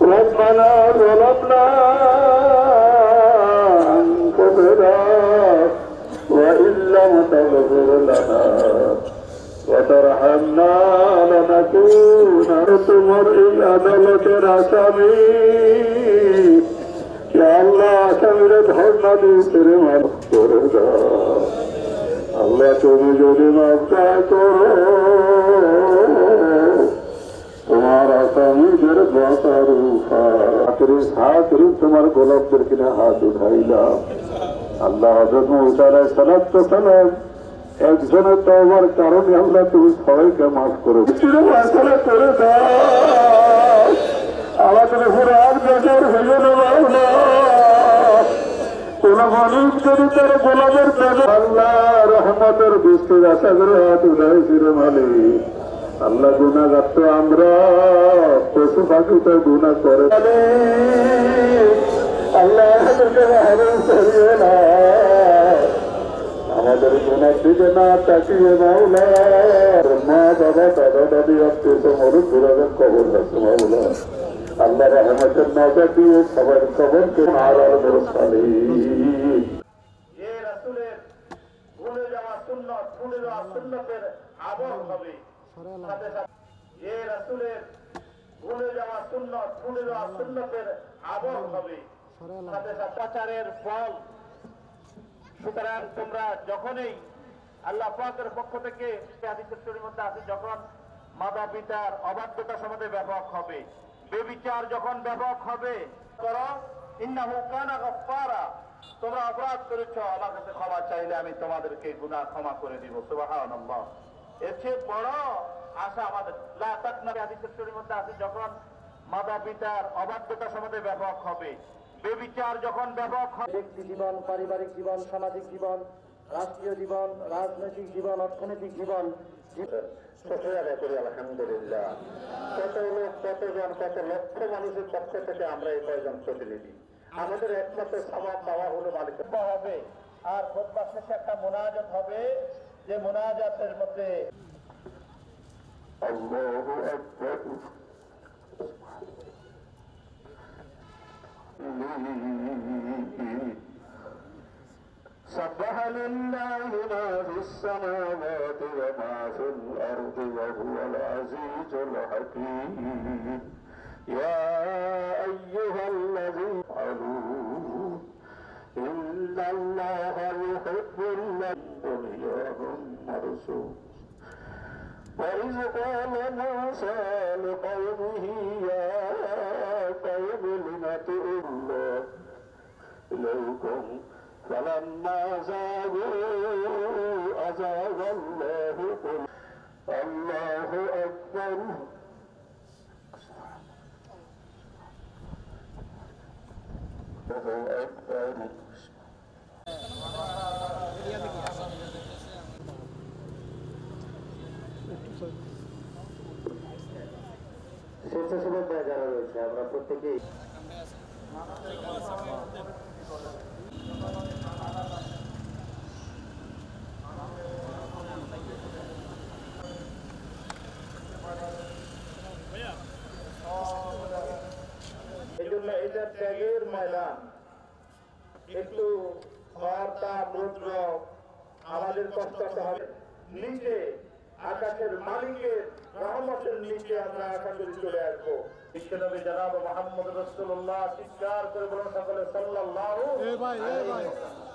ربنا ظلمنا أنفسنا وإن لم تغفر لنا وترحمنا لنكونن তোমার এই আদালতের আসামি। আল্লাহ আসামির ধর্ণা দিয়ে মাফ করে দাও। আল্লাহ তুমি যদি মাফ করো তোমার আসামিদের বাঁচার হাত তোমার গোলাপদের কিনা হাত উঠাইলাম। আল্লাহ হযরত মুসা আলাইহিস সালাম একজনের তওবার কারণে আল্লাহ তুমি সবাইকে মাফ করো। ফয়সালা করে দাও আমাদের উপরে আর বেজার হইল না। কোন মানুষ যদি তার গোলামের আল্লাহ রহমতের বৃষ্টির আশা করে হাত উঠাইছিল মালিক। আল্লাহ গুনাহগার তো আমরা, পশু পাখি তো গুনাহ করে। আল্লাহ আমাদের গুনাহ দিকে না তাকিয়ে মাওলা মা বাবা দাদা দাদি আত্মীয় মরুদ ঘুরাবেন কবর আছে মাওলা। আল্লাহ রহমতের নজর দিয়ে সবার কবরকে আড়াল বরসালি। যে রাসূলের ভুলে যাওয়া সুন্নাত ভুলে যাওয়া সুন্নাতের আমল হবে, সাথে সাথে যে রাসূলের ভুলে যাওয়া সুন্নাত ভুলে যাওয়া সুন্নাতের আমল হবে, সাথে সাথে প্রচারের ফল। সুতরাং তোমরা যখনই আল্লাহ পাকের পক্ষ থেকে হাদিসের শরীরের মধ্যে আছে, যখন মাতা পিতার অবাধ্যতা সম্বন্ধে ব্যাপক হবে, বেবিচার যখন ব্যাপক হবে, করো ইন্নাহু কানা গফফারা, তোমরা অপরাধ করেছো আমার কাছে ক্ষমা চাইলে আমি তোমাদেরকে গুনাহ ক্ষমা করে দিব। সুবহানাল্লাহ। এর চেয়ে বড় আশা আমাদের লা তাকনা হাদিসের শরীরের মধ্যে আছে, যখন মাতা পিতার অবাধ্যতা সম্বন্ধে ব্যাপক হবে, বেবিচার যখন ব্যাপক হবে, ব্যক্তি জীবন, পারিবারিক জীবন, সামাজিক জীবন, রাষ্ট্রীয় জীবন, রাজনৈতিক জীবন, অর্থনৈতিক জীবন। আলহামদুলিল্লাহ, কত লোক কতজন কত লক্ষ মানুষের পক্ষ থেকে আমরা এই কয়েকজন প্রতিনিধি, আমাদের একমাত্র সওয়াব পাওয়া হলো মালিকের হবে। আর খুতবা শেষে একটা মুনাজাত হবে, যে মুনাজাতের মধ্যে আল্লাহু আকবার سبح لله ما في السماوات وما في الأرض وهو العزيز الحكيم يا أيها الذين آمنوا إن الله يحب الذين مرسول وإذ قال موسى لقومه يا قوم لم تؤمنون إليكم فلما زاغوا أزاغ الله قلوبهم الله أكبر الله أكبر স্বেচ্ছাসেবকরা যারা রয়েছে আমরা প্রত্যেকেই এজন্য এটা ত্যাগের ময়দান। একটু বার্তা রুদ্র আমাদের কষ্ট হবে, নিচে আকাশের মালিকের রহমতের নিচে আমরা আশা করি চলে আসবো। বিশ্বনবী জনাব মুহাম্মদ রাসূলুল্লাহ চিৎকার করে বলুন সকলে সাল্লাল্লাহু আলাইহি ওয়াসাল্লাম।